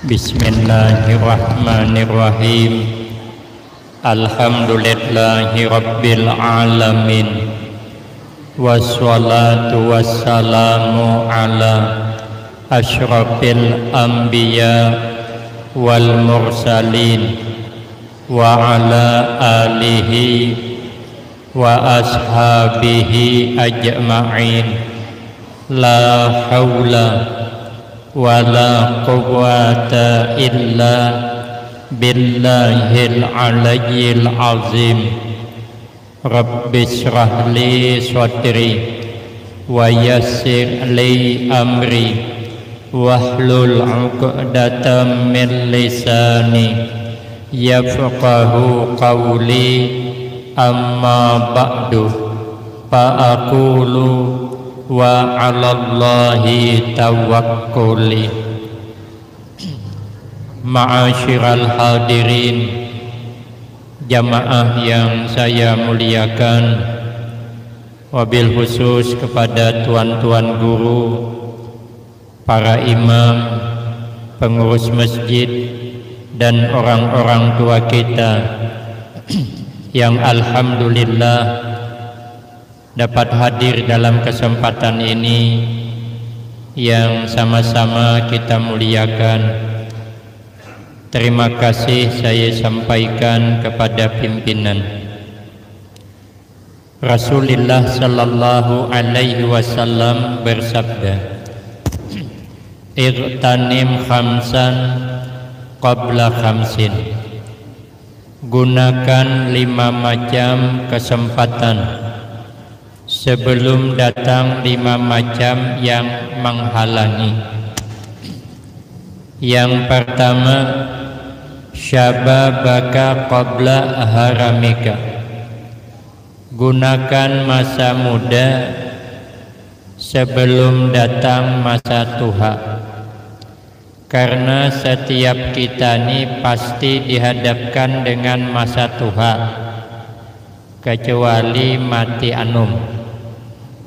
Bismillahirrahmanirrahim. Alhamdulillahi rabbil alamin. Wassalatu wassalamu ala asyrafil anbiya wal mursalin wa ala alihi wa ashabihi ajma'in. La hawla wa la quwwata illa billahil aliyyil azim. Rabbi shrah li sadri wa yassir li amri wahlul 'uqdatam min lisani yafqahu qawli. Amma ba'du fa aqulu wa 'alallahi tawakkuli. Ma'asyiral hadirin, jamaah yang saya muliakan, wabil khusus kepada tuan-tuan guru, para imam, pengurus masjid, dan orang-orang tua kita yang alhamdulillah dapat hadir dalam kesempatan ini yang sama-sama kita muliakan. Terima kasih saya sampaikan kepada pimpinan. Rasulullah sallallahu alaihi wasallam bersabda, "Ightanim khamsan qabla khamsin." Gunakan 5 macam kesempatan sebelum datang 5 macam yang menghalangi. Yang pertama, syababaka qabla haramika. Gunakan masa muda sebelum datang masa tua. Karena setiap kita ini pasti dihadapkan dengan masa tua, kecuali mati anum.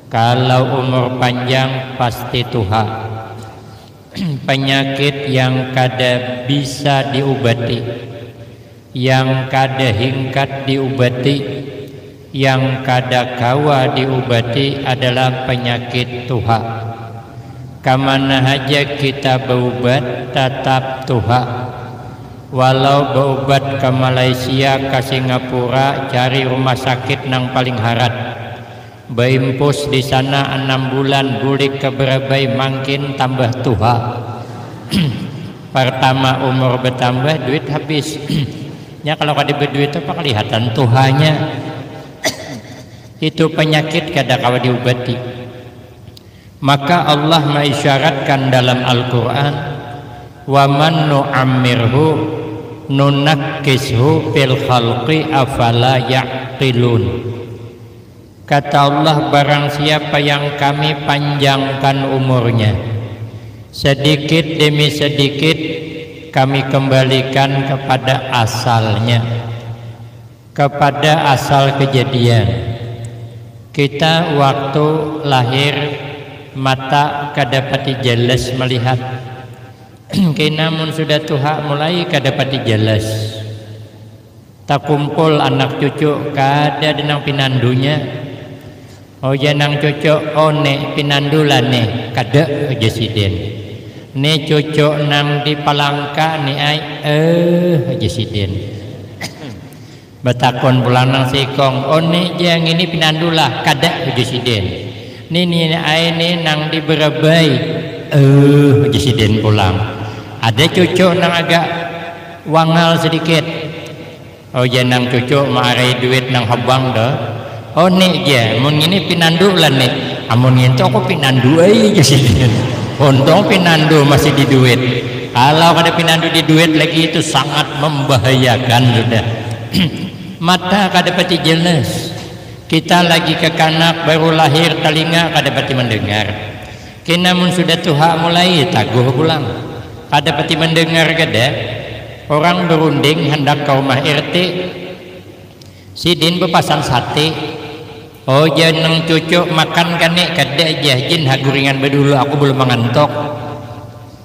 Kalau umur panjang pasti tua. Penyakit yang kada bisa diobati, yang kada hingkat diobati, yang kada kawa diobati adalah penyakit tua. Kamana aja kita berobat tetap tua. Walau berobat ke Malaysia, ke Singapura, cari rumah sakit nang paling harat, beimpus di sana 6 bulan, bulik ke berabai, makin tambah tua. Pertama umur bertambah, duit habis. Ya kalau kada berduit apa kelihatan tuhanya. Itu penyakit kada kawa diobati. Maka Allah mengisyaratkan dalam Al-Quran, wa man nu'ammirhu nunakkishu fil khalqi afala ya'qilun. Kata Allah, barang siapa yang kami panjangkan umurnya, sedikit demi sedikit kami kembalikan kepada asalnya, kepada asal kejadian. Kita waktu lahir mata kadapati jelas melihat. Namun sudah tua mulai kadapati jelas. Tak kumpul anak cucu kada denang pinandunya. Oh janang cucu one pinandulan nih kada jesiden. Nih cucu nang di Palangka nih ay jesiden. Batakon pulang nang sikong one jang ini pinandulah kada jesiden. Nini ini nang di Berabai jesiden pulang. Ada cucu nang agak wangal sedikit. Oh janang cucu maarai duit nang habang dah. Oh nih dia, mun ini pinandu lah nih. Amun itu aku pinandu jesiden. Untung pinandu masih di duit. Kalau ada pinandu di duit lagi itu sangat membahayakan sudah. Mata kada pati jelas. Kita lagi kekanak baru lahir, telinga kada pati mendengar. Namun sudah tua mulai taguh pulang. Kada pati mendengar kada. Orang berunding hendak ke rumah RT. Sidin berpasang sate. Oh janang cucu makan kan nih kada aja jin haguringan bedulu aku belum mengantok.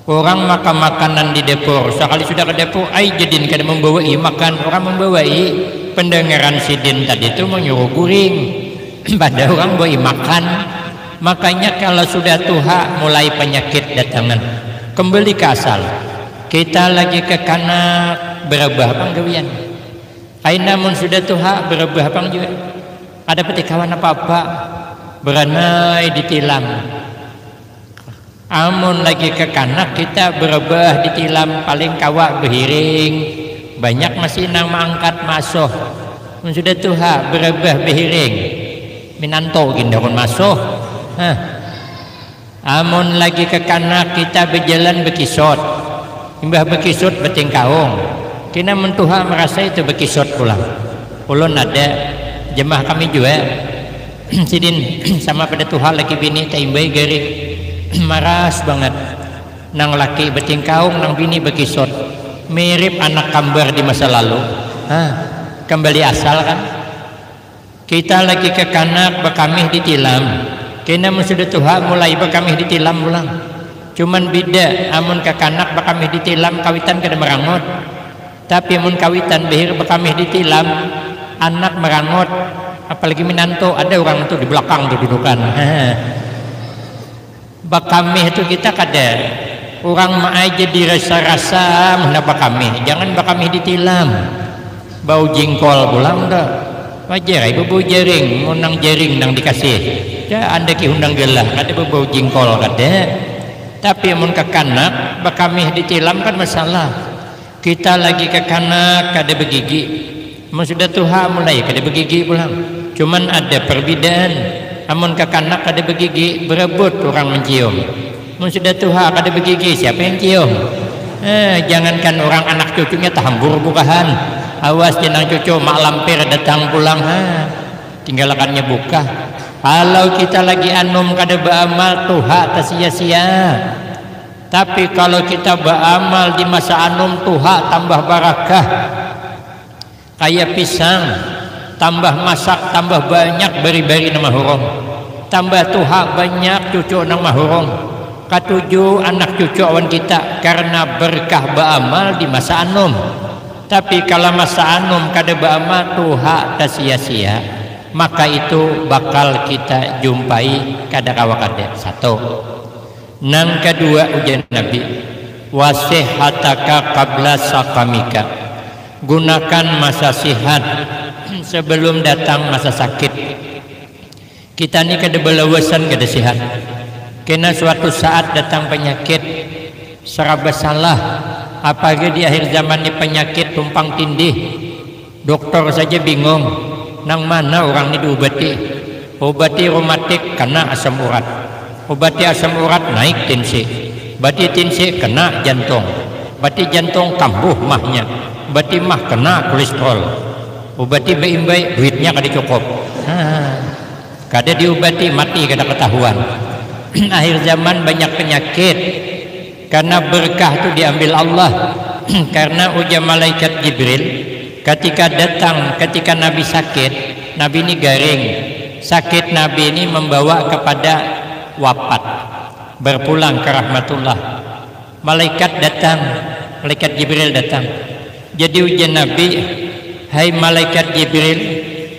Orang makan makanan di dapur, sekali sudah ke dapur, ai jadin kada membawai makan, orang membawai. Pendengaran sidin tadi itu menyuruh guring, pada orang bawa makan. Makanya kalau sudah tuha mulai penyakit datangan, kembali ke asal. Kita lagi ke kanak berubah panggawian. Ai namun sudah tuha berubah pang juga. Ada petikawan apa-apa beranai ditilam. Amun lagi ke kanak kita berubah ditilam paling kawak berhiring. Banyak masih nang mangkat masuk. Sudah tuha berubah berhiring. Minanto gindaron masuk. Amun lagi ke kanak kita berjalan bekisot. Imbah bekisot beting kaung. Kena mentuha merasa itu bekisot pulang. Ulun ada jemaah kami juga. Sidin sama pada tuha laki bini taimbai gari. Maras banget nang laki beting kaung nang bini bekisot mirip anak kambar di masa lalu. Kembali asal kan kita lagi ke kanak bekamih ditilam kena sudah tuha mulai bekamih ditilam ulang cuman beda amun ke kanak bekamih ditilam kawitan kada merangot tapi amun kawitan behir bekamih ditilam anak merangot apalagi minanto ada orang itu di belakang tuh dudukan. Bakamih itu kita kada orang mah jadi rasa-rasa mana bakamih jangan bakamih ditilam bau jengkol pulang dah wajar ibu bau jaring menang jaring nang dikasih ya anda ki undang gelah kada bau jengkol kada tapi amun ke kanak bakamih ditilam kan masalah kita lagi ke kanak kada begigi sudah tuha mulai kada begigi pulang cuman ada perbedaan. Amun ke kanak kada begigi berebut orang mencium. Mun sudah tuha kada begigi siapa yang cium? Jangankan orang anak cucunya tahambur bukahan. Awas jenang cucu mak lampir datang pulang. Tinggalkannya buka. Kalau kita lagi anum kada beramal tuha tak sia-sia. Tapi kalau kita beramal di masa anum tuha tambah barakah. Kayak pisang tambah masak tambah banyak beri-beri nama hurung tambah tuha banyak cucu nang mahurung katuju anak cucu awan kita karena berkah beramal di masa anum tapi kalau masa anum kada beramal tuha tak sia-sia maka itu bakal kita jumpai kada kawa kada satu nang kedua ujian Nabi wasihataka qabla sakamika gunakan masa sihat sebelum datang masa sakit. Kita ni kada belawasan kada sihat. Kena suatu saat datang penyakit serba salah. Apalagi di akhir zaman ni penyakit tumpang tindih. Dokter saja bingung nang mana orang ni diobati. Obati reumatik kena asam urat. Obati asam urat naik tensi. Bati tensi kena jantung. Bati jantung kambuh mahnya. Bati mah kena kolesterol. Obati baik-baik duitnya kada cukup. Kada diobati mati kada ketahuan. Akhir zaman banyak penyakit karena berkah itu diambil Allah. Karena ujar malaikat Jibril ketika Nabi sakit, Nabi ini garing. Sakit Nabi ini membawa kepada wafat, berpulang ke rahmatullah. Malaikat Jibril datang. Jadi ujian Nabi, hai malaikat Jibril,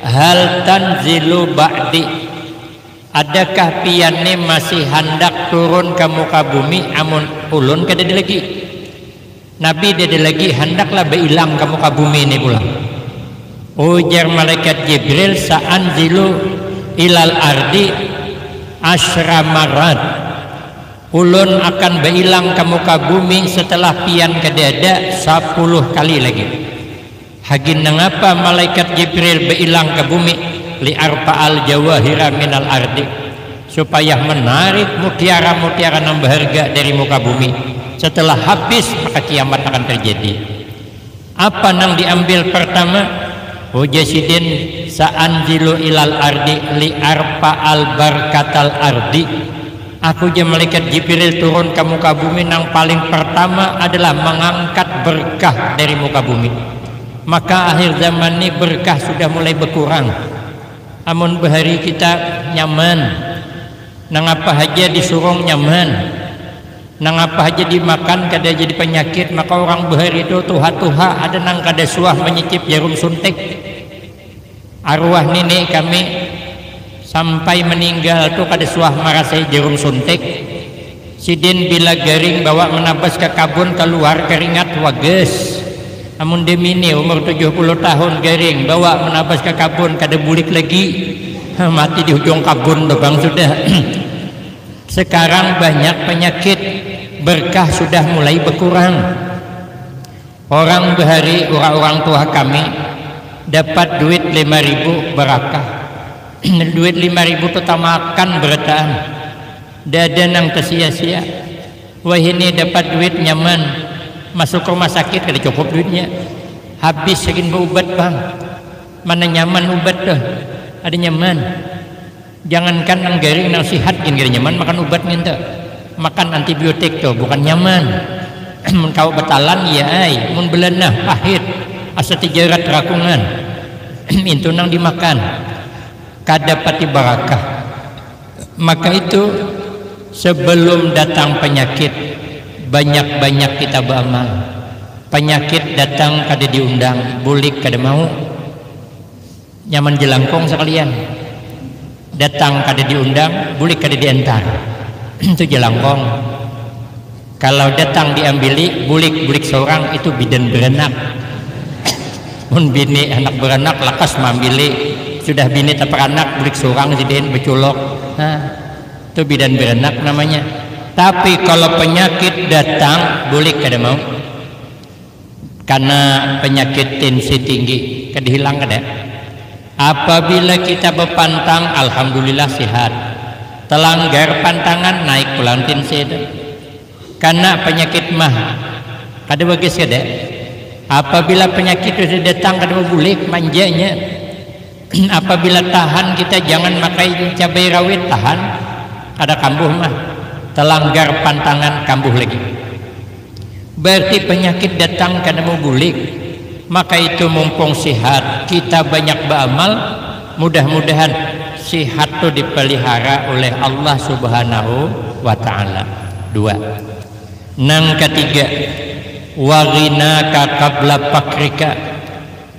hal tanzilu ba'di, adakah piyane masih hendak turun ke muka bumi amun ulun kada lagi? Nabi ada lagi hendaklah beilang ke muka bumi ini pulang. Ujar malaikat Jibril, sa'anzilu ilal ardi asyra marat, ulun akan beilang ke muka bumi setelah pian kada ada 10 kali lagi. Hagin nangapa malaikat Jibril beilang ke bumi li arfa'al jawahira minal ardi, supaya menarik mutiara-mutiara yang berharga dari muka bumi. Setelah habis maka kiamat akan terjadi. Apa nang diambil pertama? Hujasidin sa'anzilu ilal ardi li arfa'al barkatal ardi. Aku je malaikat Jibril turun ke muka bumi nang paling pertama adalah mengangkat berkah dari muka bumi. Maka akhir zaman ini berkah sudah mulai berkurang. Amun bahari kita nyaman, nang apa aja disuruh nyaman. nang apa aja dimakan kada jadi penyakit, maka orang behari itu tuha-tuha ada nang kada suah menyicip jarum suntik. Arwah nenek kami sampai meninggal tuh kada suah merasai jarum suntik. Sidin bila garing bawa menabas ke kabun keluar keringat wages. Namun demini umur 70 tahun garing bawa menabas ke kabun kada bulik lagi, mati di ujung kabun tuh bang sudah. Sekarang banyak penyakit, berkah sudah mulai berkurang. Orang behari orang tua kami dapat duit 5.000 berakah. Duit 5.000 itu makan berataan, dada nang tersia-sia. Wah ini dapat duit nyaman, masuk rumah sakit kada cukup duitnya, habis segin berobat bang. Mana nyaman obat tuh, ada nyaman. Jangankan nang garing nang sihat gini kada nyaman makan obat ngente, makan antibiotik tuh bukan nyaman. Mun kau betalan ya ai, mun belenah pahit, asa tijarat rakungan. Itu nang dimakan kada pati barakah. Maka itu sebelum datang penyakit banyak-banyak kita beramal. Penyakit datang kada diundang, bulik kada mau. Nyaman jelangkong sekalian. Datang kada diundang, bulik kada diantar. Itu jelangkong. Kalau datang diambili, bulik seorang itu bidan beranak. Mun bini anak beranak lakas mambili, sudah bini tak beranak bulik seorang jadiin beculok. Nah, itu bidan beranak namanya. Tapi kalau penyakit datang bulik kada mau. Karena penyakit tensi tinggi kada hilang kada. Apabila kita berpantang, alhamdulillah sehat. Telanggar pantangan naik pulang tensi itu. Karena penyakit mah kada bagus kada. Apabila penyakit itu datang kada bulik manjanya. Apabila tahan kita jangan makai cabai rawit, tahan kada kambuh mah. Telanggar pantangan kambuh lagi. Berarti penyakit datang kada mau bulik. Maka itu mumpung sehat kita banyak beramal, mudah-mudahan sehat itu dipelihara oleh Allah Subhanahu wa ta'ala. 2. Nang ketiga, waghinaka qabla fakrika.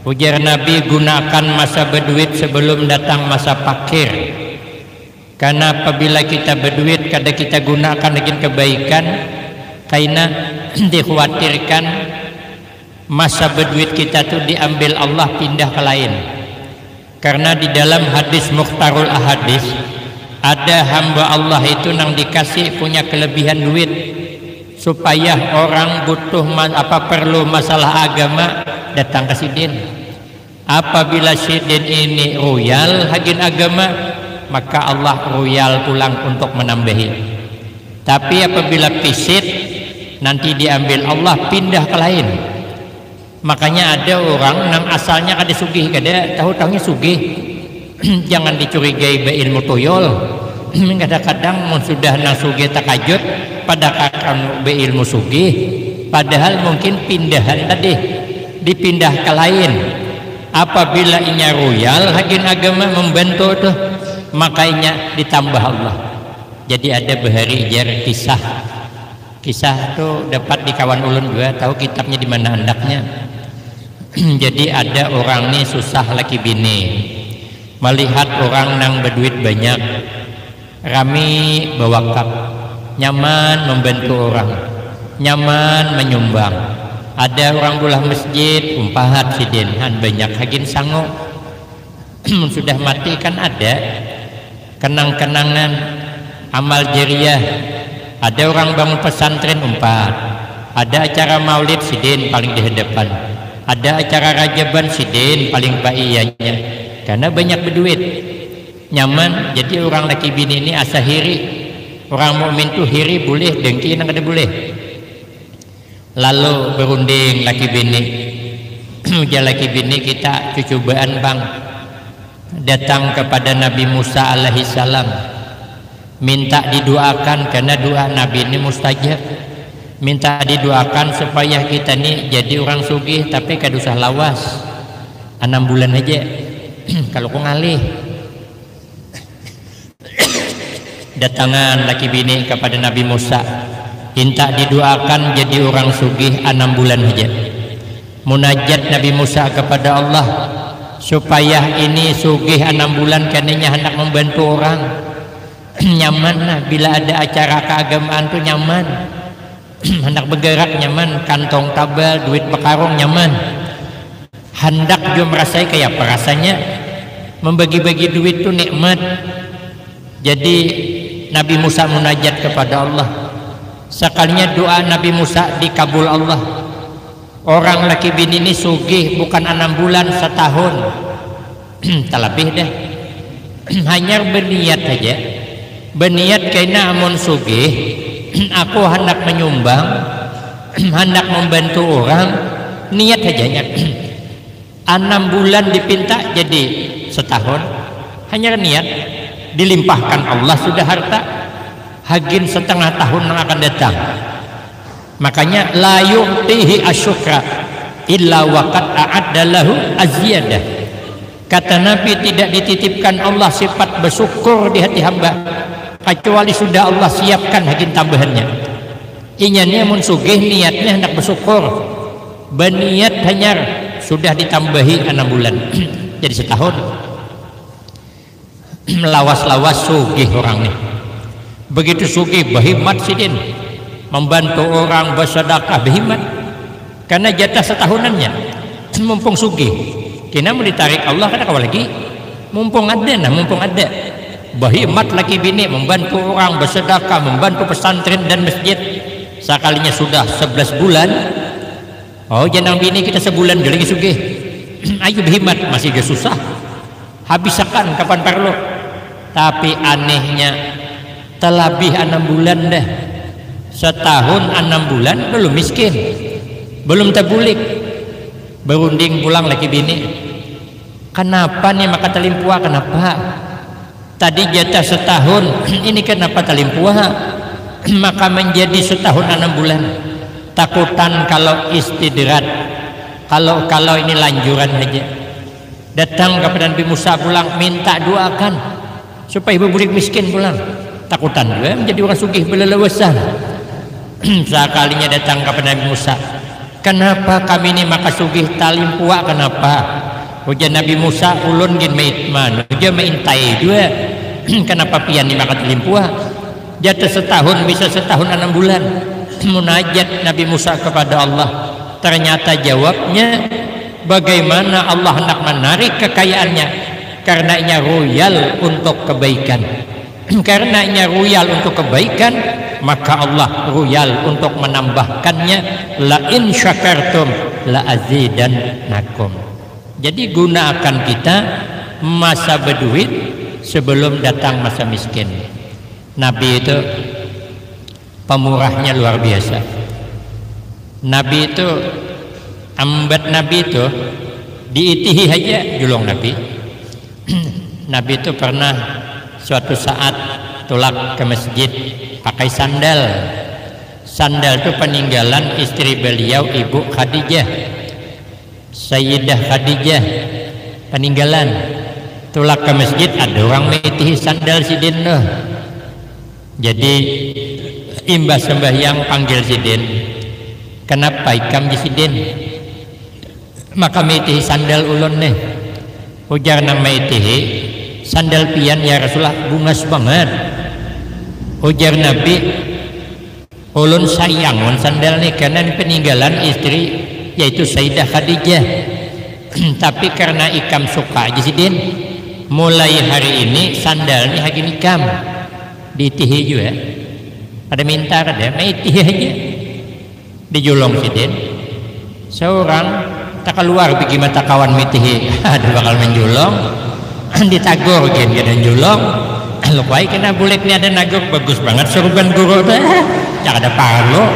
Ujar Nabi, gunakan masa berduit sebelum datang masa fakir. Karena apabila kita berduit kada kita gunakan dengan kebaikan, karena dikhawatirkan masa berduit kita tuh diambil Allah pindah ke lain. Karena di dalam hadis Mukhtarul Ahadis ada hamba Allah itu nang dikasih punya kelebihan duit supaya orang butuh perlu masalah agama datang ke sidin. Apabila sidin ini royal hagin agama, maka Allah royal pulang untuk menambahi. Tapi apabila pisit nanti diambil Allah pindah ke lain. Makanya ada orang nang asalnya kada sugih kada tahu-tahunya sugih. Jangan dicurigai beilmu tuyul. Kadang-kadang mun sudah nang sugih takajut pada kakang beilmu sugih, padahal mungkin pindahan tadi dipindah ke lain. Apabila inya royal hagin agama membantu tuh, makanya ditambah Allah. Jadi ada bahari jar kisah tuh dapat di kawan ulun juga, tahu kitabnya di mana hendaknya. Jadi ada orang nih susah laki bini, melihat orang nang berduit banyak, rami bewakaf, nyaman membantu orang, nyaman menyumbang. Ada orang bulah masjid umpahat sidin han banyak hagin sango. Sudah mati kan ada kenang-kenangan amal jariah. Ada orang bangun pesantren umpat, ada acara maulid sidin paling di hadapan, ada acara rajaban sidin paling baiyanya. Karena banyak berduit, nyaman. Jadi orang laki bini ini asa hiri. Orang mukmin tuh hiri boleh, dengki nang kada boleh. Lalu berunding laki bini, ujar laki bini kita cucubaan bang, datang kepada Nabi Musa alaihi salam, minta didoakan karena doa Nabi ini mustajab. Minta didoakan supaya kita nih jadi orang sugih tapi kada usah lawas 6 bulan aja. Kalau kau ngalih. Datangan laki bini kepada Nabi Musa, Minta didoakan jadi orang sugih 6 bulan saja. Munajat Nabi Musa kepada Allah supaya ini sugih 6 bulan karena hendak membantu orang. Nyaman lah bila ada acara keagamaan tuh nyaman. Hendak bergerak nyaman, kantong tabal, duit bekarung nyaman. Hendak juga merasai kayak apa rasanya membagi-bagi duit tuh nikmat. Jadi Nabi Musa munajat kepada Allah. Sekalinya doa Nabi Musa dikabul Allah. Orang laki bini ini sugih bukan 6 bulan, setahun. Tak lebih dah. Hanya berniat saja. Berniat karena amun sugih, aku hendak menyumbang, hendak membantu orang, niat saja. 6 bulan dipinta jadi setahun. Hanya niat, dilimpahkan Allah sudah harta. Hagin setengah tahun yang akan datang. Makanya la yu'tihi asyukra illa waqad a'adda lahu azyadah. Kata Nabi, tidak dititipkan Allah sifat bersyukur di hati hamba kecuali sudah Allah siapkan hagin tambahannya. Inyanya mun sugih niatnya hendak bersyukur, berniat hanya sudah ditambahi 6 bulan jadi setahun. Melawas-lawas sugih orang nih. Begitu sugih berhimmat sidin, membantu orang bersedekah berhimmat karena jatah setahunannya. Mumpung sugih kena mau ditarik Allah kada kawal lagi, mumpung ada berhimmat laki bini membantu orang bersedekah, membantu pesantren dan masjid. Sekalinya sudah 11 bulan, oh jangan bini kita sebulan dia lagi sugih. Ayo berhimmat masih dia susah, habiskan kapan perlu. Tapi anehnya terlebih 6 bulan dah, setahun 6 bulan belum miskin, belum terbulik, berunding pulang lagi bini. Kenapa nih maka telimpua? Kenapa tadi jatah setahun ini kenapa telimpua? Maka menjadi setahun 6 bulan. Takutan kalau istidrat, kalau ini lanjuran aja. Datang kepada Nabi Musa pulang minta doakan supaya berbulik miskin pulang. Takutan juga menjadi orang sugih belelewasan. Sekalinya datang kepada Nabi Musa, kenapa kami ini maka sugih talimpua? Kenapa? Ujian Nabi Musa ulun gin maitman ujian maintai juga. Kenapa pian ini maka talimpua? Jatuh setahun bisa setahun 6 bulan. Munajat Nabi Musa kepada Allah, ternyata jawabnya bagaimana Allah hendak menarik kekayaannya karena ia royal untuk kebaikan. Karena ia royal untuk kebaikan, maka Allah royal untuk menambahkannya. La in syakartum la azidannakum. Jadi gunakan kita masa berduit sebelum datang masa miskin. Nabi itu pemurahnya luar biasa. Nabi itu ambat, Nabi itu diitihi aja julung Nabi. Nabi itu pernah suatu saat tulak ke masjid pakai sandal. Sandal itu peninggalan istri beliau Ibu Khadijah, Sayyidah Khadijah, peninggalan. Tulak ke masjid ada orang metihi sandal sidin loh. Jadi imbas sembahyang panggil sidin, kenapa ikam di sidin? Maka metihi sandal ulun nih. Ujar nama metihi sandal pian ya Rasulullah, bungas banget. Ujar Nabi, ulun sayang sandal nih karena peninggalan istri yaitu Sayyidah Khadijah. Tapi karena ikam suka jisidin, mulai hari ini sandal nih hagi ikam ditihi juga. Ada minta ada maitihi aja dijulong sidin. Seorang tak keluar bagi mata kawan mitihi ada bakal menjulong ditagor gin dan julong lupai kena bulik ni ada nagor bagus banget surban guru dah cak ada parlo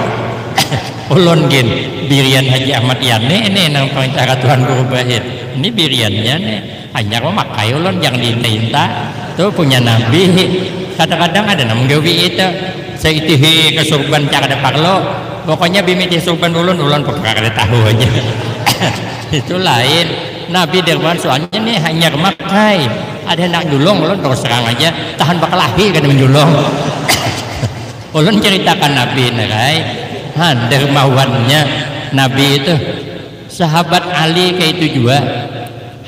ulun gin birian Haji Ahmad Yani ini nang perintah Tuhan Guru Bahid ini biriannya nih hanya memakai ulun yang diminta tuh punya Nabi. Kadang-kadang ada nama gawi itu saya itihi ke surban cak ada parlo pokoknya bimiti surban ulun pokoknya ada tahu aja. Itu lain. Nabi derman soalnya nih hanya memakai ada nak julong ulun terus serang aja tahan bakal lahir kan menjulong. Ulun ceritakan Nabi nerai, dermawannya Nabi itu. Sahabat Ali kayak itu juga,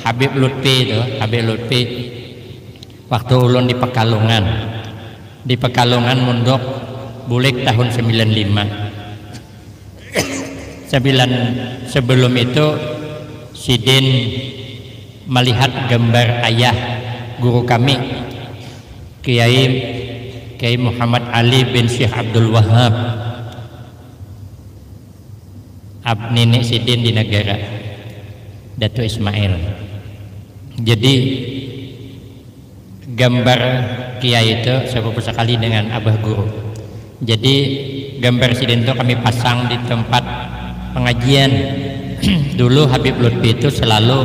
Habib Lutfi itu, Habib Lutfi. Waktu ulun di Pekalongan mundok bulik tahun 95. Sebelum itu Sidin melihat gambar ayah guru kami Kiai Muhammad Ali bin Syekh Abdul Wahab, nenek Sidin di negara Datuk Ismail. Jadi gambar Kiai itu sepupu sekali dengan abah guru. Jadi gambar Sidin itu kami pasang di tempat pengajian. Dulu Habib Lutfi itu selalu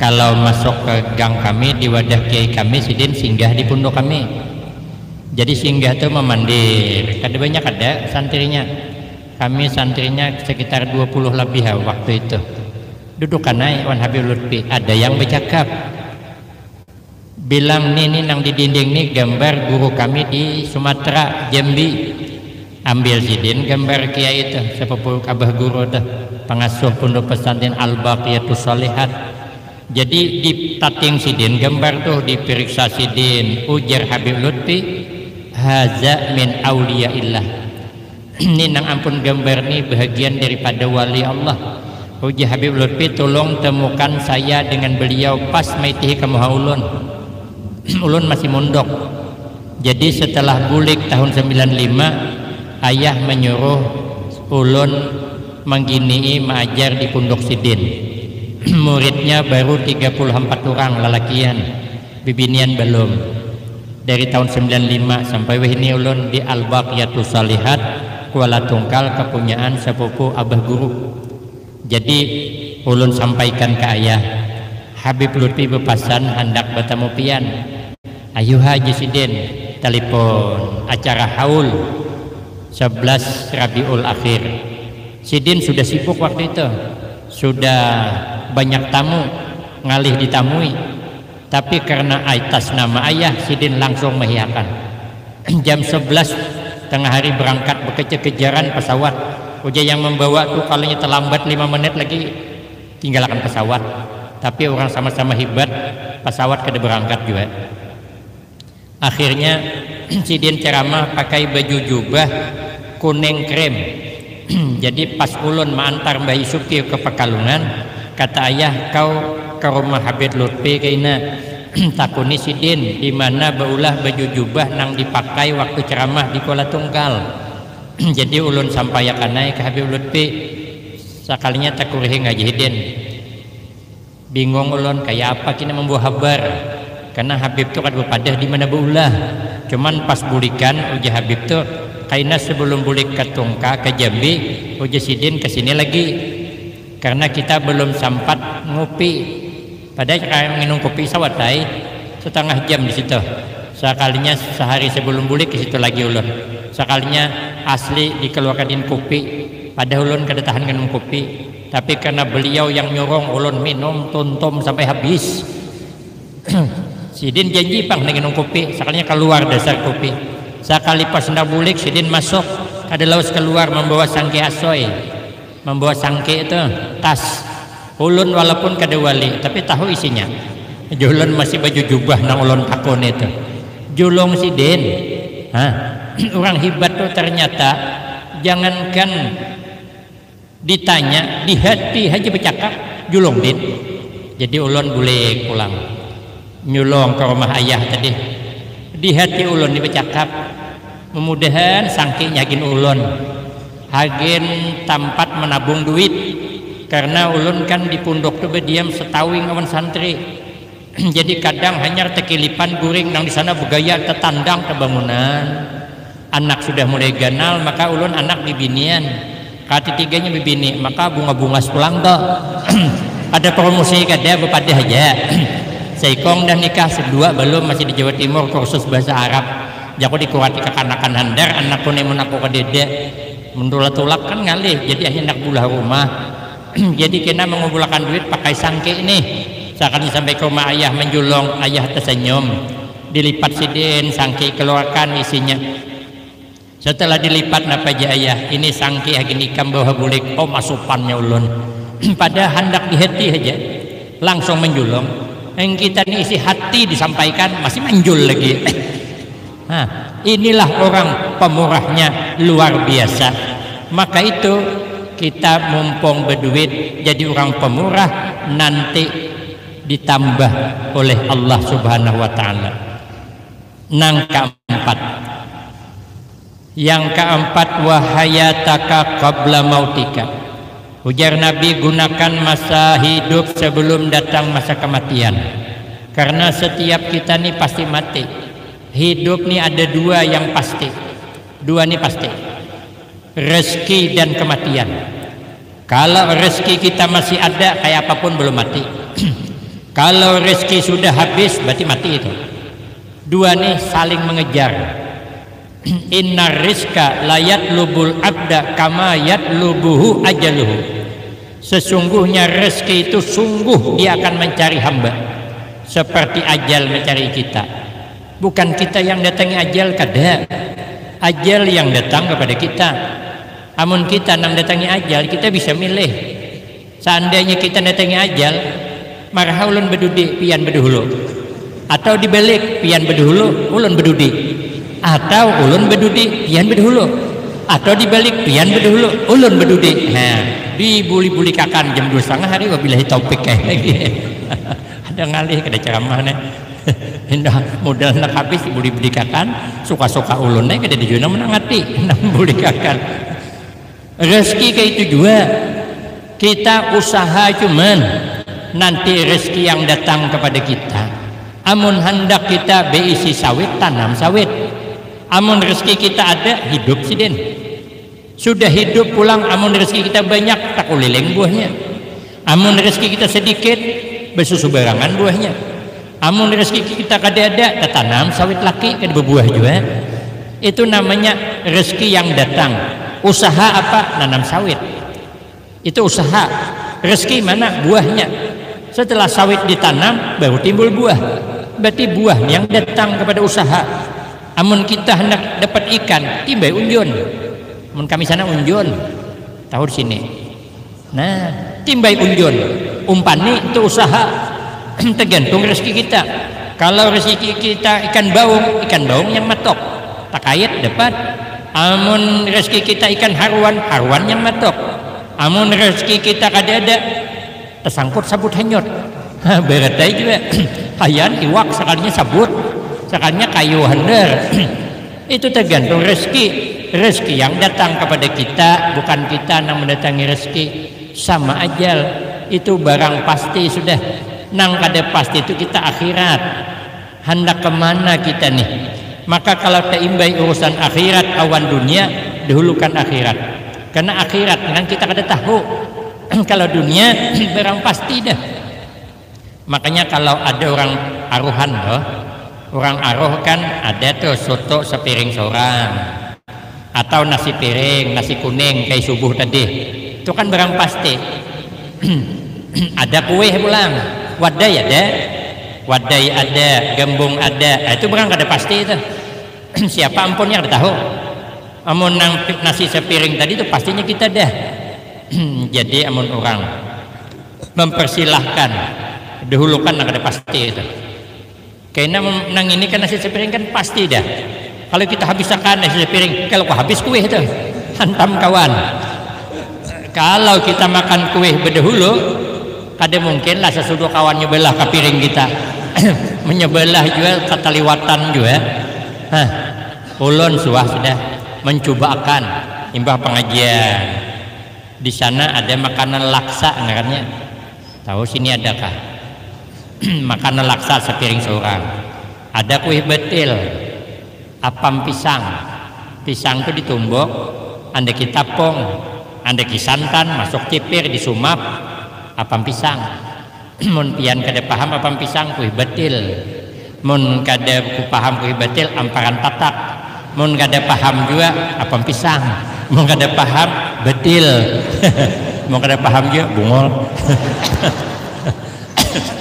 kalau masuk ke gang kami di wadah Kiai kami, Sidin singgah di pondok kami. Jadi singgah itu memandir. Ada banyak santrinya. Kami santrinya sekitar 20 lebih waktu itu. Duduk kanai wan Habib Lutfi. Ada yang bercakap, bilang ini nang di dinding nih gambar guru kami di Sumatera, Jambi. Ambil Sidin gambar Kiai itu, sepupu abah guru itu, pengasuh pondok pesantren Al-Baqiyatus Shalihat. Jadi di tating Sidin gambar tuh, diperiksa Sidin, ujar Habib Lutfi, haza min auliyaillah. Ini nang ampun gambar nih bahagian daripada wali Allah. Ujar Habib Lutfi, tolong temukan saya dengan beliau pas maitihi kamu ulun. Ulun masih mondok. Jadi setelah bulik tahun 95, ayah menyuruh ulun menggini mengajar di pondok Sidin. Muridnya baru 34 orang lalakian, bibinian belum. Dari tahun 95 sampai ini ulun di Al-Baqiyatus Shalihat Kuala Tungkal, kepunyaan sepupu abah guru. Jadi ulun sampaikan ke ayah, Habib Lutfi berpesan hendak bertemu pian. Ayo Haji Sidin, telepon acara haul 11 Rabiul Akhir. Sidin sudah sibuk waktu itu, sudah banyak tamu ngalih ditamui, tapi karena atas nama ayah, Sidin langsung mengiyakan. Jam 11 tengah hari berangkat berkejar-kejaran pesawat. Uja yang membawa tuh kalau terlambat 5 menit lagi tinggalkan pesawat. Tapi orang sama-sama hebat, pesawat kada berangkat juga. Akhirnya Sidin ceramah pakai baju jubah kuning krem. Jadi pas ulun mengantar Mbah Isuki ke Pekalongan, kata ayah, kau ke rumah Habib Lutfi kaina takuni Sidin di mana baulah baju jubah nang dipakai waktu ceramah di Kuala Tungkal. Jadi ulun sampaikan naik ke Habib Lutfi, sekalinya takurihi ngaji Sidin. Bingung ulun kayak apa kini membawa kabar, karena Habib tuh kan berpadah di mana baulah. Cuman pas bulikan uja Habib tuh kaina sebelum bulik ke Tungka ke Jambi, uja Sidin kesini lagi karena kita belum sempat ngopi. Padahal minum kopi sawatai setengah jam di situ. Sekalinya sehari sebelum bulik ke situ lagi ulun. Sekalinya asli dikeluarkan kopi. Padahal ulun kada tahan minum kopi. Tapi karena beliau yang nyurong ulun minum tuntum sampai habis. Sidin janji pang minum kopi. Sekalinya keluar dasar kopi. Sekali pas hendak bulik Sidin masuk, ada laus keluar membawa sangke asoy. Membawa sangke itu tas. Ulun walaupun kada wali tapi tahu isinya. Julun masih baju jubah nang ulun takon itu. Julung Sidin. Orang hebat tuh ternyata jangankan ditanya, di hati aja bercakap julung Din. Jadi ulun boleh pulang nyulong ke rumah ayah tadi. Di hati ulun ini bercakap, mudah-mudahan sangki nyakin ulun hagen tempat menabung duit. Karena ulun kan di pondok tuh berdiam setawing awan santri. Jadi kadang hanya tekilipan guring nang di sana bergaya tetandang ke bangunan. Anak sudah mulai ganal, maka ulun anak bibinian. Ketiganya bibini, maka bunga-bunga sepulang toh. Ada promosi kada bepada aja. Seikong dan nikah sedua belum, masih di Jawa Timur kursus bahasa Arab. Jago dikurati kekanakan handar, anakku nemun aku kedede. Mendulat-tulak kan ngalih, jadi akhirnya nak bulah rumah. Jadi kena mengumpulkan duit pakai sangke ini. Sekali sampai ke rumah ayah menjulong, ayah tersenyum, dilipat Sidin sangke keluarkan isinya. Setelah dilipat napa jaya ini sangki gini kambawa bulik oh masupannya ulun pada hendak di hati aja langsung menjulung yang kita ini isi hati disampaikan masih menjul lagi. Inilah orang pemurahnya luar biasa. Maka itu kita mumpung berduit jadi orang pemurah nanti ditambah oleh Allah Subhanahu wa taala. Yang keempat wahayataka qabla mautika. Ujar Nabi, gunakan masa hidup sebelum datang masa kematian. Karena setiap kita nih pasti mati. Hidup nih ada dua yang pasti. Dua nih pasti. Rezeki dan kematian. Kalau rezeki kita masih ada kayak apapun belum mati. Kalau rezeki sudah habis berarti mati itu. Dua nih saling mengejar. Innar rizqa la yatlubul abda kama yatlubuhu ajaluhu. Sesungguhnya rezeki itu sungguh dia akan mencari hamba seperti ajal mencari kita. Bukan kita yang datangi ajal, kada. Ajal yang datang kepada kita. Amun kita nang datangi ajal, kita bisa milih. Seandainya kita datangi ajal, marah ulun bedudi pian bedahulu. Atau dibalik pian bedahulu ulun bedudi. Atau ulun bedudi pian bedahulu. Atau dibalik pian bedahulu ulun bedudi. Dibuli-buli kakan jam 2:30 hari wabillahi taufik kayak lagi. Ada ngalih kada ceramah nih. Hendak modal nak habis dibuli-buli kakan suka-suka ulun nih kada dijuna menangati nang buli kakan. Rezeki kayak itu juga kita usaha cuman nanti rezeki yang datang kepada kita. Amun hendak kita beisi sawit tanam sawit. Amun rezeki kita ada hidup siden. Sudah hidup pulang amun rezeki kita banyak tak uliling buahnya. Amun rezeki kita sedikit bersusu berangan buahnya. Amun rezeki kita kada ada tanam sawit laki kada berbuah juga. Itu namanya rezeki yang datang. Usaha apa? Nanam sawit. Itu usaha. Rezeki mana? Buahnya. Setelah sawit ditanam baru timbul buah. Berarti buah yang datang kepada usaha. Amun kita hendak dapat ikan, timbai unjun. Amun kami sana unjun, tahu di sini. Nah, timbai unjun. Umpani itu usaha. Tergantung rezeki kita. Kalau rezeki kita ikan baung yang matok. Tak kait dapat. Amun rezeki kita ikan haruan yang matok. Amun rezeki kita kada ada, tersangkut sabut hanyut. Beretai juga. Hayan iwak sekalinya sabut, sekalinya kayu handar. Itu tergantung rezeki yang datang kepada kita, bukan kita yang mendatangi rezeki. Sama ajal itu barang pasti sudah. Nang kada pasti itu kita akhirat. Hendak kemana kita nih? Maka kalau teimbai urusan akhirat awan dunia, dahulukan akhirat. Karena akhirat kan kita kada tahu. Kalau dunia barang pasti dah. Makanya kalau ada orang aruhan loh, orang aruh kan ada tuh soto sepiring seorang, atau nasi piring, nasi kuning kayak subuh tadi. Itu kan barang pasti. Ada kue pulang, wadai ada, gembung ada. Itu barang kada pasti itu. Siapa ampunnya kada tahu. Amun nang nasi sepiring tadi itu pastinya kita dah. Jadi amun orang mempersilahkan dahulukan nang kada pasti itu. Karena nang ini kan nasi sepiring kan pasti dah. Kalau kita habiskan nasi sepiring, kalau habis kue itu hantam kawan. Kalau kita makan kue berdahulu, kada mungkin lah sesudah kawan nyebelah ke piring kita. Menyebelah juga ketaliwatan juga. Ulun sudah mencobakan imbah pengajian. Di sana ada makanan laksa ngarannya. Tahu sini adakah? Makanan laksa sepiring seorang. Ada kue betil, apam pisang. Pisang itu ditumbuk, anda kitapong, anda kisantan, masuk cipir, disumap, apam pisang. Mun pian kada paham apam pisang kue betil. Mun kada paham kue betil amparan tatak. Mun kada paham juga apam pisang. Mun kada paham betil. Mun kada paham juga bungol.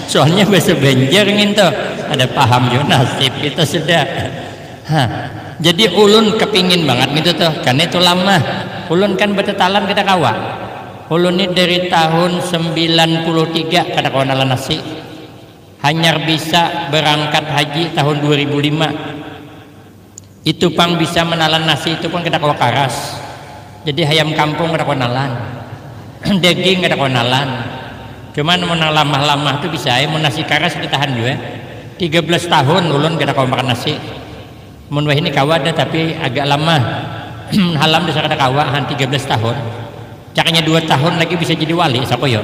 Soalnya bahasa Banjar gitu ada paham juga nasib kita sudah. Jadi ulun kepingin banget gitu tuh, karena itu lama. Ulun kan betetalan kita kawa. Ulun ini dari tahun 93 kada kawan ala nasi. Hanyar bisa berangkat haji tahun 2005. Itu pang bisa menalan nasi itu pun kita kawa karas. Jadi ayam kampung kada kawan nalan. Daging kada kawan nalan. Cuman mau lamah-lamah tuh bisa, mau nasi karas ditahan juga. 13 tahun ulun kada kawan makan nasi. Mun wah ini kawa ada tapi agak lama. Halam desa kada kawa han 13 tahun. Caknya 2 tahun lagi bisa jadi wali sapa yo.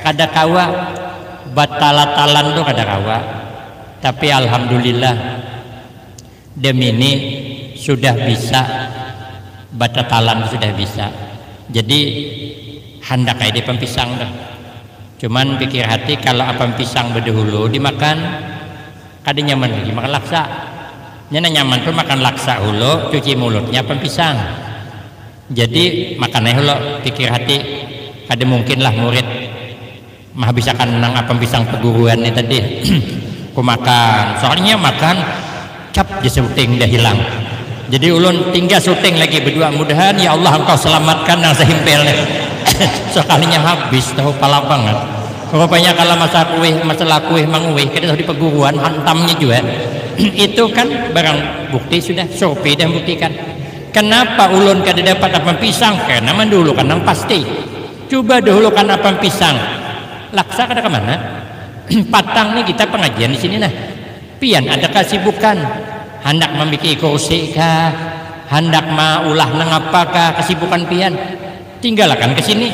Kada kawa batalatalan tuh kada kawa. Tapi alhamdulillah demi ini sudah bisa batatalan sudah bisa. Jadi hendak kayak di pempisang dah. Cuman pikir hati kalau apa pisang berdahulu dimakan kada nyaman lagi makan laksa. Nyana nyaman tuh makan laksa hulu, cuci mulutnya pempisang. Jadi makannya hulu pikir hati kada mungkin lah murid mah bisa kan nang apa pisang peguruan ini tadi. Ku makan, soalnya makan cap di syuting dah hilang. Jadi ulun tinggal syuting lagi berdua, mudahan ya Allah engkau selamatkan yang sehimpelnya. Sekalinya habis tahu pala banget. Rupanya kalau masalah kue manguih kita tahu di peguruan hantamnya juga. Itu kan barang bukti sudah Sopi dan buktikan. Kenapa ulun kada dapat apa pisang? Karena mendulu kan nang pasti. Coba dahulu kan apa pisang. Laksa kada kemana? Patang nih kita pengajian di sini nah. Pian ada kesibukan. Hendak memikir kursi kah? Hendak maulah nang apakah kesibukan pian? Tinggalkan ke sini.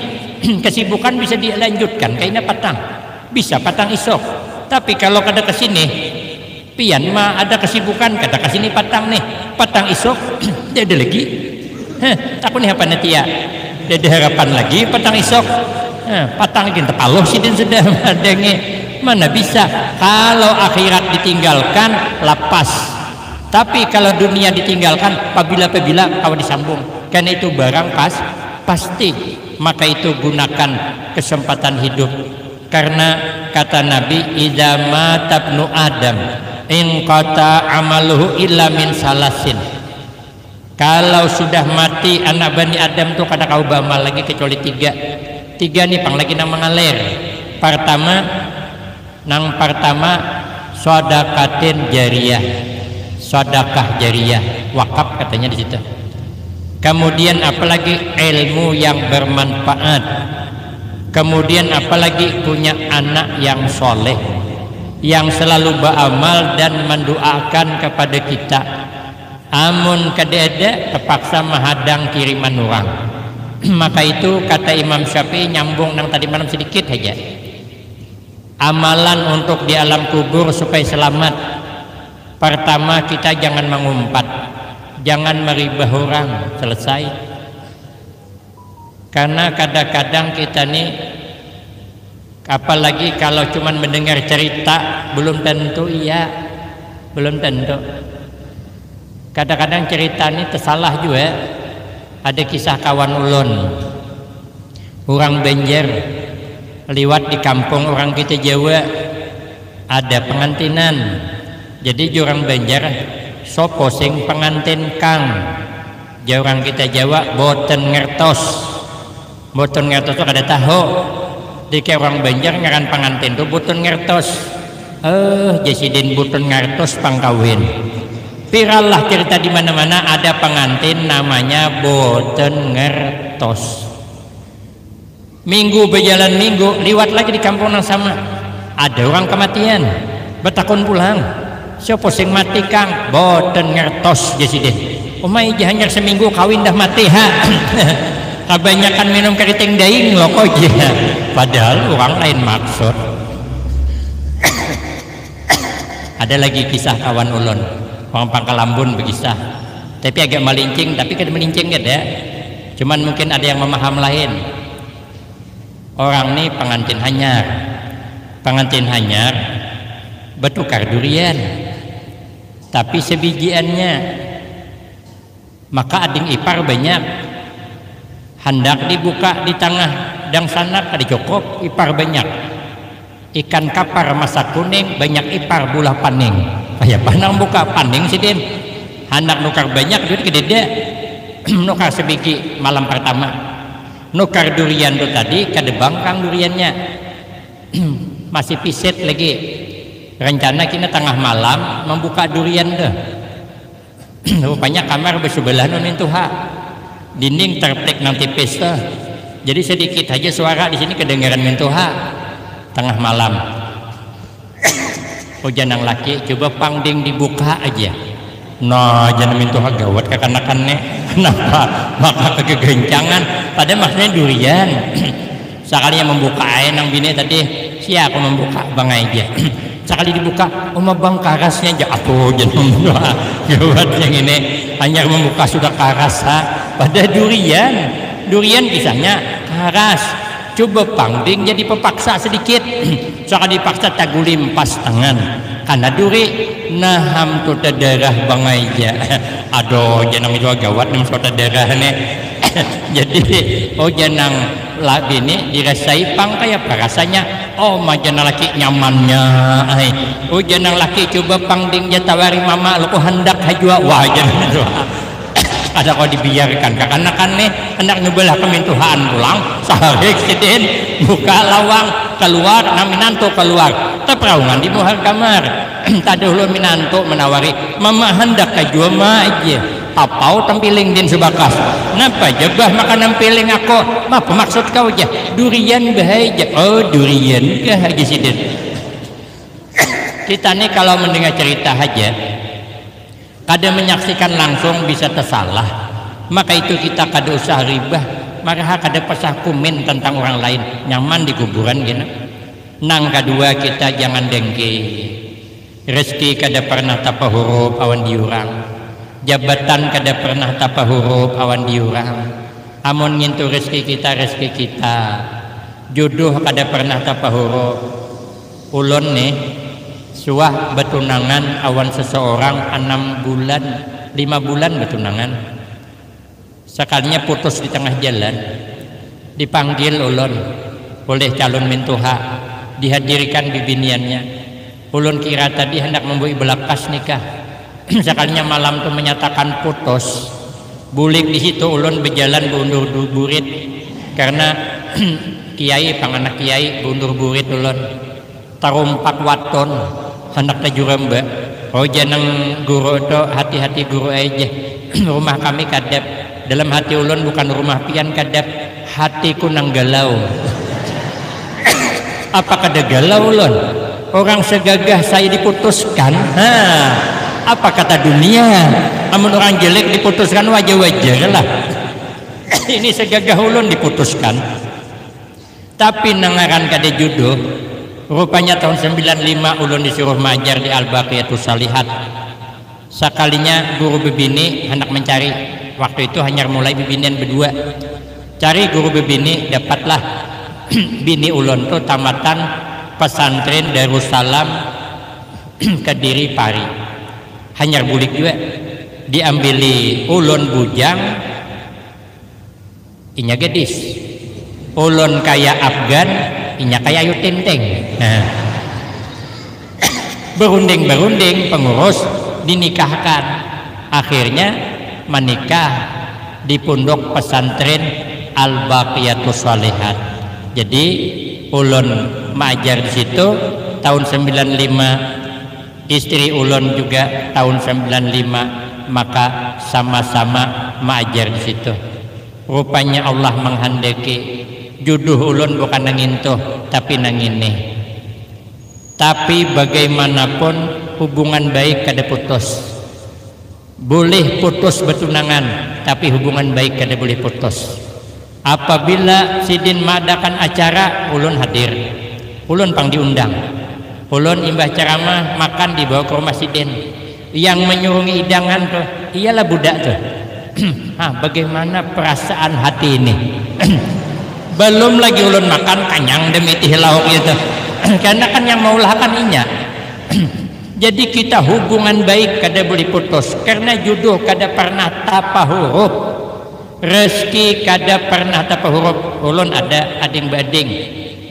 Kesibukan bisa dilanjutkan kayaknya patang. Bisa patang isok. Tapi kalau kada ke sini pian mah ada kesibukan kada ke sini patang nih. Patang isok ada lagi. Aku nih apa nanti ya? Ada harapan lagi patang isok. Patang lagi tepaloh sih dan sudah adanya. Mana bisa kalau akhirat ditinggalkan lapas. Tapi kalau dunia ditinggalkan apabila kau disambung. Karena itu barang pasti. Maka itu gunakan kesempatan hidup. Karena kata Nabi idza mata ibnu Adam in qata amaluhu illa min salasin. Kalau sudah mati anak Bani Adam tuh kada kau beramal lagi kecuali 3 nih pang lagi nang mengalir. Pertama sedekatin jariyah, sedekah jariyah, wakaf katanya di situ. Kemudian apalagi ilmu yang bermanfaat. Kemudian apalagi punya anak yang soleh yang selalu beramal dan mendoakan kepada kita. Amun kadada terpaksa menghadang kiriman orang. Maka itu kata Imam Syafi'i nyambung nang tadi malam sedikit aja. Amalan untuk di alam kubur supaya selamat. Pertama kita jangan mengumpat. Jangan meribah orang, selesai. Karena kadang-kadang kita nih apalagi kalau cuman mendengar cerita belum tentu iya, belum tentu. Kadang-kadang cerita ini tersalah juga. Ada kisah kawan ulun orang Banjar liwat di kampung orang kita Jawa ada pengantinan. Jadi orang Banjar sopo sing pengantin kang orang kita Jawa boten ngertos itu kada tahu. Dike orang Banjar ngaran pengantin tuh boten ngertos. Jesiden boten ngertos pangkawin. Viral lah cerita di mana-mana ada pengantin namanya boten ngertos. Minggu berjalan minggu liwat lagi di kampung yang sama ada orang kematian betakon pulang. Siapa sing mati kang boten ngertos jesiden. Umay hanya seminggu kawin dah mati ha. Kebanyakan minum keriting daing loh kok ya. Padahal orang lain maksud. Ada lagi kisah kawan ulun orang Pangkalambun berkisah. Tapi agak melincing, tapi kada melincing kada. Cuman mungkin ada yang memaham lain. Orang nih pengantin hanyar bertukar durian. Tapi sebijiannya maka ading ipar banyak hendak dibuka di tengah dan sana kada cukup ipar banyak ikan kapar masa kuning banyak ipar bulah paning kayak panang buka paning sih din anak nukar banyak duit kedede nukar sebiji malam pertama nukar durian tuh tadi kadebang kang duriannya masih piset lagi rencana kita tengah malam membuka durian tuh rupanya kamar bersebelah nunin tuh dinding terplek nanti pesta jadi sedikit aja suara di sini kedengaran mintuha tengah malam janang laki coba pangding dibuka aja nah jangan mintuha gawat kekanakannya kenapa maka kegencangan pada maksudnya durian sekali yang membuka nang bini tadi siapa membuka bang aja sekali dibuka bang karasnya aja aku jangan gawat yang ini hanya membuka sudah karas pada durian kisahnya karas coba pangding jadi pepaksa sedikit sekali dipaksa tagulim pas tangan karena duri naham tuh darah bang aja aduh jangan itu gawat nih soda darah nih jadi jangan lah bini dirasai pang kayak apa rasanya jangan laki nyamannya jangan laki coba pangding jatawari mama lu hendak hajua wah jangan itu ada kau dibiarkan kekanakan nih hendak ngebelah kemintuhan pulang sehari sidin buka lawang keluar minanto keluar teperaungan di muhar kamar tadi dulu minanto menawari mama hendak hajua ma aja apau tampiling din sebakas napa jebah makan nampiling aku apa maksud kau aja durian bahaya durian kah aja sidin kita nih kalau mendengar cerita aja kada menyaksikan langsung bisa tersalah maka itu kita kada usah ribah maka kada pasah komen tentang orang lain nyaman di kuburan gini nang kedua kita jangan dengki rezeki kada pernah tapa huruf awan diurang jabatan kada pernah tapa huruf awan diurang amun ngintu rezeki kita jodoh kada pernah tapa huruf ulun nih suah betunangan awan seseorang 6 bulan 5 bulan betunangan sekalinya putus di tengah jalan dipanggil ulun oleh calon mintuha dihadirkan bibiniannya ulun kira tadi hendak membuat belakas nikah sekalinya malam itu menyatakan putus bulik di situ ulun berjalan bundur burit karena kiai panganak kiai bundur burit ulun tarumpak waton hendak tajuram mbak jangan guru itu hati-hati guru aja rumah kami kadap dalam hati ulun bukan rumah pian kadap hatiku nang galau apa kada galau ulun orang segagah saya diputuskan apa kata dunia amun orang jelek diputuskan wajar-wajar lah ini segagah ulun diputuskan tapi nangaran kada jodoh rupanya tahun 95 ulun disuruh majar di Al-Baqiyatus Salihat sekalinya guru bebini hendak mencari waktu itu hanya mulai bibinian berdua cari guru bebini dapatlah bini ulun tuh tamatan pesantren Darussalam Kediri Pari hanya bulik juga diambili ulun bujang inya gadis ulun kaya Afgan inya kaya ayu tenteng berunding pengurus dinikahkan akhirnya menikah di pondok pesantren Al-Baqiyatus Salihat jadi ulun majar di situ tahun 95 istri ulun juga tahun 95 maka sama-sama majar di situ rupanya Allah menghendaki jodoh ulun bukan nangintuh tapi nangini tapi bagaimanapun hubungan baik kada putus boleh putus betunangan tapi hubungan baik kada boleh putus apabila sidin madakan acara ulun hadir ulun pang diundang ulun imbah ceramah makan dibawa ke rumah sidin yang menyurungi hidangan tuh iyalah budak tuh bagaimana perasaan hati ini belum lagi ulun makan kanyang demi tih lauk gitu karena kan yang maulah kan inya jadi kita hubungan baik kada boleh putus karena jodoh kada pernah tapa huruf rezeki kada pernah tapa huruf ulun ada ading bading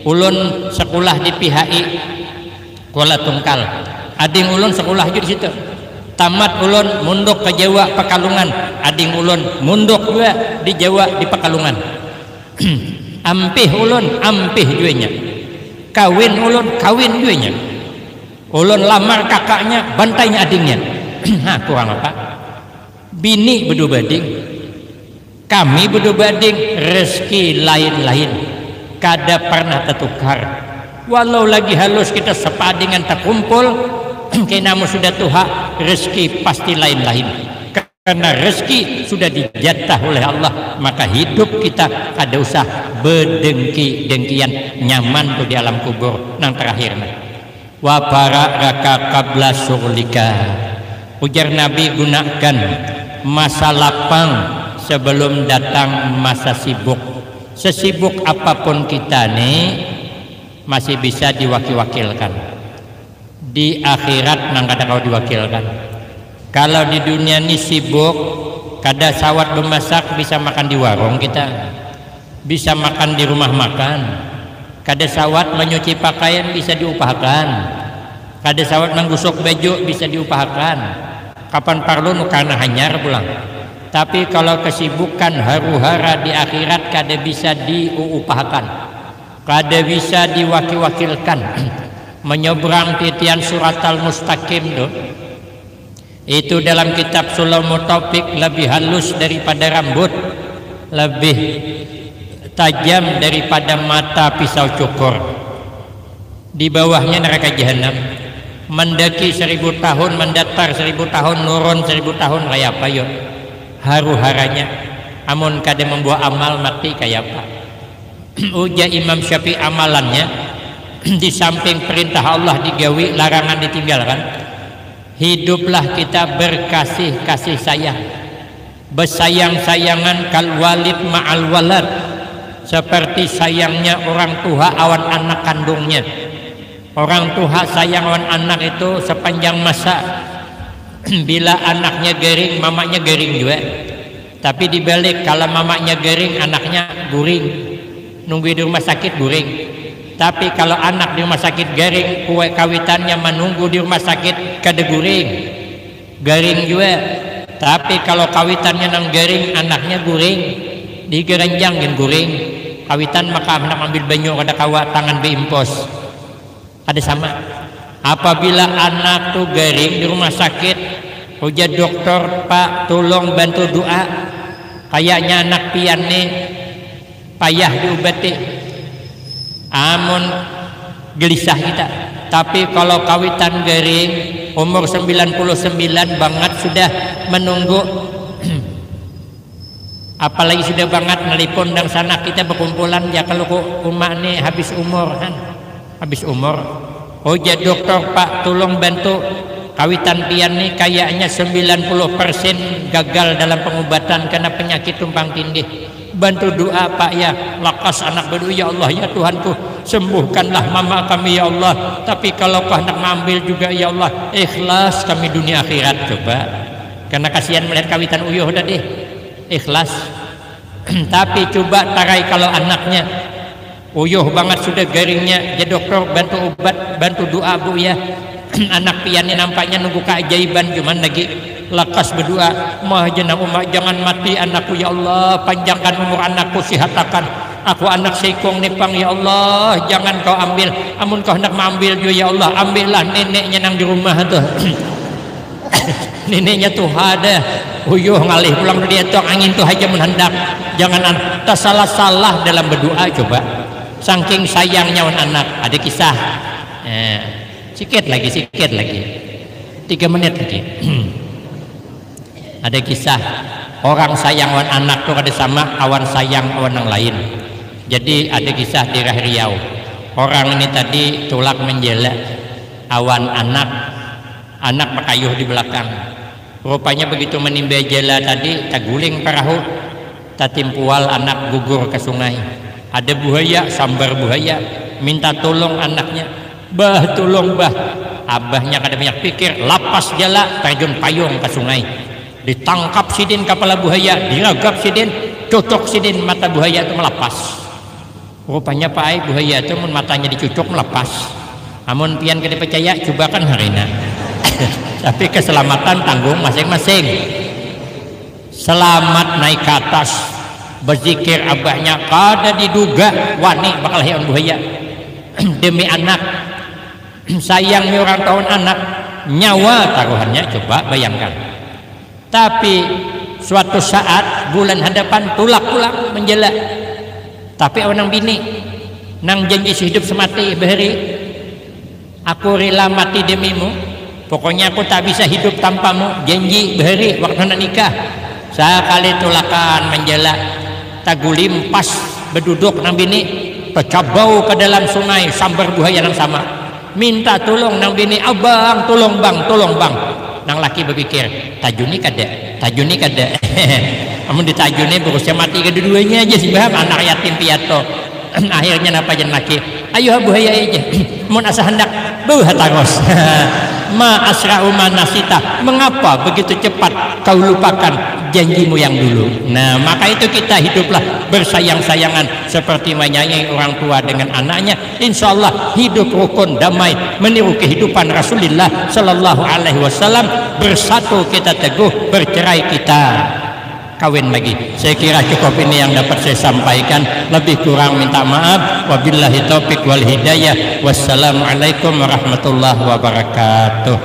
ulun sekolah di PHI Kuala Tungkal, ading ulun sekolah juga di situ. Tamat ulun munduk ke Jawa Pekalongan, ading ulun munduk juga di Jawa di Pekalongan. Ampih ulun ampih juenya, kawin ulun kawin juenya, ulun lamar kakaknya bantainya adingnya. Kurang apa? Bini bedu bading, kami bedu bading, rezeki lain-lain, kada pernah tertukar. Walau lagi halus kita sepadingan terkumpul, kenamu sudah tuha, rezeki pasti lain-lain. Karena rezeki sudah dijatah oleh Allah, maka hidup kita ada usah bedengki-dengkian, nyaman tuh di alam kubur. Nang terakhir, wa baraka qabla syughlika. Ujar Nabi, gunakan masa lapang sebelum datang masa sibuk. Sesibuk apapun kita nih masih bisa diwakil-wakilkan. Di akhirat nang kada kau diwakilkan. Kalau di dunia ini sibuk, kada sawat memasak, bisa makan di warung kita, bisa makan di rumah makan. Kada sawat menyuci pakaian, bisa diupahkan. Kada sawat menggusok baju, bisa diupahkan. Kapan perlu karena hanyar pulang. Tapi kalau kesibukan haru-hara di akhirat, kada bisa diupahkan, kada bisa diwakil-wakilkan. Menyeberang titian surat al-mustaqim tuh, itu dalam kitab Sulamut Taufik lebih halus daripada rambut, lebih tajam daripada mata pisau cukur. Di bawahnya neraka jahanam, mendaki 1000 tahun, mendatar 1000 tahun, nurun 1000 tahun, kayak apa yuk haru-haranya. Amun kada membuat amal mati kayak apa. Uja Imam Syafi'i amalannya di samping perintah Allah digawi, larangan ditinggalkan. Hiduplah kita berkasih-kasih sayang, bersayang-sayangan kal walid ma'al walad, seperti sayangnya orang tua awan anak kandungnya. Orang tua sayang awan anak itu sepanjang masa. Bila anaknya gering, mamanya gering juga. Tapi dibalik, kalau mamanya gering, anaknya guring. Nunggu di rumah sakit guring. Tapi kalau anak di rumah sakit garing, kue kawitannya menunggu di rumah sakit kada guring, garing juga. Tapi kalau kawitannya nang garing, anaknya guring, digerenjang guring. Kawitan maka anak ambil banyu kada kawa tangan beimpos, ada sama. Apabila anak tuh garing di rumah sakit, ujar dokter, Pak tolong bantu doa, kayaknya anak pian nih payah diobati. Amun gelisah kita. Tapi kalau kawitan garing umur 99 banget sudah menunggu apalagi sudah banget nelipon dan sana kita berkumpulan ya, kalau umat ini habis umur kan, habis umur. Oh ya dokter, Pak tolong bantu kawitan pian nih kayaknya 90% gagal dalam pengobatan karena penyakit tumpang tindih. Bantu doa Pak ya, lakas anak berdoa, ya Allah ya Tuhanku, sembuhkanlah mama kami ya Allah. Tapi kalau kau nak mengambil juga ya Allah, ikhlas kami dunia akhirat. Coba, karena kasihan melihat kawitan uyuh tadi, ikhlas. Tapi coba tarai kalau anaknya uyuh banget sudah garingnya, ya dokter bantu obat, bantu doa Bu ya. Anak piannya nampaknya nunggu keajaiban, cuman lagi lekas berdoa, mah jenang umat jangan mati anakku ya Allah, panjangkan umur anakku, sehatakan aku anak sekong nepang ya Allah, jangan kau ambil. Amun kau hendak mengambil juga ya Allah, ambillah neneknya nang di rumah tuh. Neneknya tuh ada uyuh ngalih pulang dari itu angin tuh aja menghendak. Jangan tersalah-salah dalam berdoa. Coba saking sayangnya anak. Ada kisah sikit lagi 3 menit lagi. Ada kisah orang sayang awan anak tuh ada sama awan sayang awan yang lain. Jadi ada kisah di Riau, orang ini tadi tulak menjela awan anak pakayuh di belakang. Rupanya begitu menimba jela tadi terguling perahu, tatimpual anak gugur ke sungai. Ada buaya, sambar buaya, minta tolong anaknya, bah tolong bah. Abahnya kada banyak pikir, lapas jala terjun payung ke sungai. Ditangkap sidin kepala buaya, diragap sidin, cocok sidin, mata buaya itu melapas. Rupanya Pak Ai buaya itu mun matanya dicucuk melepas. Amun pian kada percaya cobakan harina. Tapi keselamatan tanggung masing-masing. Selamat naik ke atas, berzikir abahnya kada diduga wani bakal hian buaya. Demi anak, sayangnya orang tahun anak, nyawa taruhannya, coba bayangkan. Tapi suatu saat bulan hadapan tulak menjela. Tapi orang bini nang janji hidup semati beheri, aku rela mati demimu, pokoknya aku tak bisa hidup tanpamu, janji beheri waktu nak nikah. Sekali tulakan menjela, tagulim pas berduduk nang bini, tercabau ke dalam sungai sambar buaya yang sama, minta tolong nang bini, abang tolong bang. Nang laki berpikir, tajuni kada namun ditajuni berusia mati kedua-duanya aja sih bah, anak yatim piatu. Akhirnya napa jen laki, ayo buaya aja mun asa hendak hatagos. Ma asra'u manasita, mengapa begitu cepat kau lupakan janjimu yang dulu. Nah maka itu kita hiduplah bersayang-sayangan seperti menyayangi orang tua dengan anaknya, insya Allah hidup rukun damai meniru kehidupan Rasulullah Sallallahu Alaihi Wasallam. Bersatu kita teguh, bercerai kita kawin lagi. Saya kira cukup ini yang dapat saya sampaikan, lebih kurang minta maaf. Wabillahi taufiq wal hidayah. Wassalamualaikum warahmatullahi wabarakatuh.